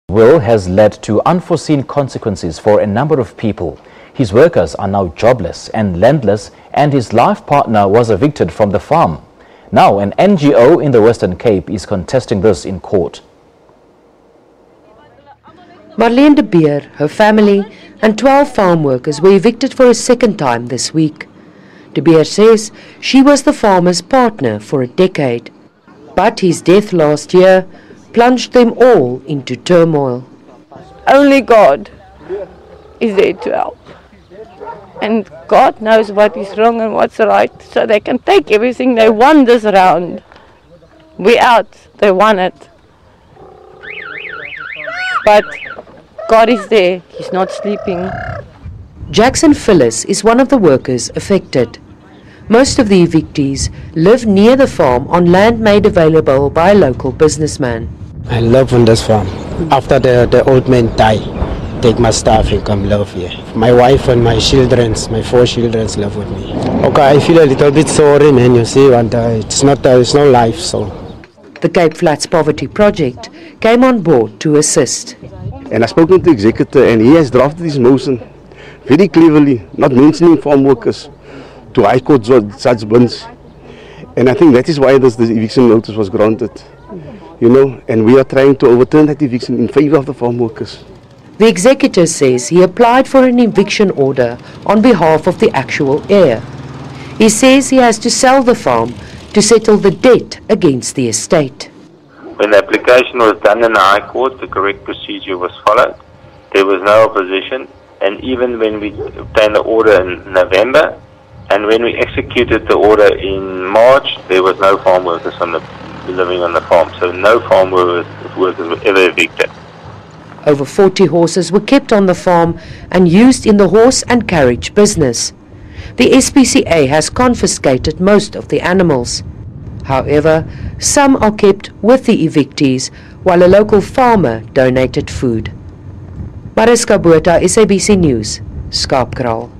Will has led to unforeseen consequences for a number of people. His workers are now jobless and landless, and his life partner was evicted from the farm. Now, an NGO in the Western Cape is contesting this in court. Marlene de Beer, her family and 12 farm workers were evicted for a second time this week. De Beer says she was the farmer's partner for a decade. But his death last year plunged them all into turmoil. Only God is there to help. And God knows what is wrong and what's right, so they can take everything they want this round. We out, they want it. But God is there, He's not sleeping. Jackson Phyllis is one of the workers affected. Most of the evictees live near the farm on land made available by a local businessman. I live on this farm. After the old man died, take my staff and come live here. My wife and my children, my 4 children live with me. Okay, I feel a little bit sorry, man, you see, and it's no life, so. The Cape Flats Poverty Project came on board to assist. And I spoke to the executive, and he has drafted his motion very cleverly, not mentioning farm workers, to High Court Judge Burns. And I think that is why this eviction notice was granted, you know, and we are trying to overturn that eviction in favor of the farm workers. The executor says he applied for an eviction order on behalf of the actual heir. He says he has to sell the farm to settle the debt against the estate. When the application was done in the High Court, the correct procedure was followed. There was no opposition, and even when we obtained the order in November, and when we executed the order in March, there was no farm workers living on the farm, so no farm workers were ever evicted. Over 40 horses were kept on the farm and used in the horse and carriage business. The SPCA has confiscated most of the animals. However, some are kept with the evictees, while a local farmer donated food. Mariska Botha, SABC News, Skaapkraal.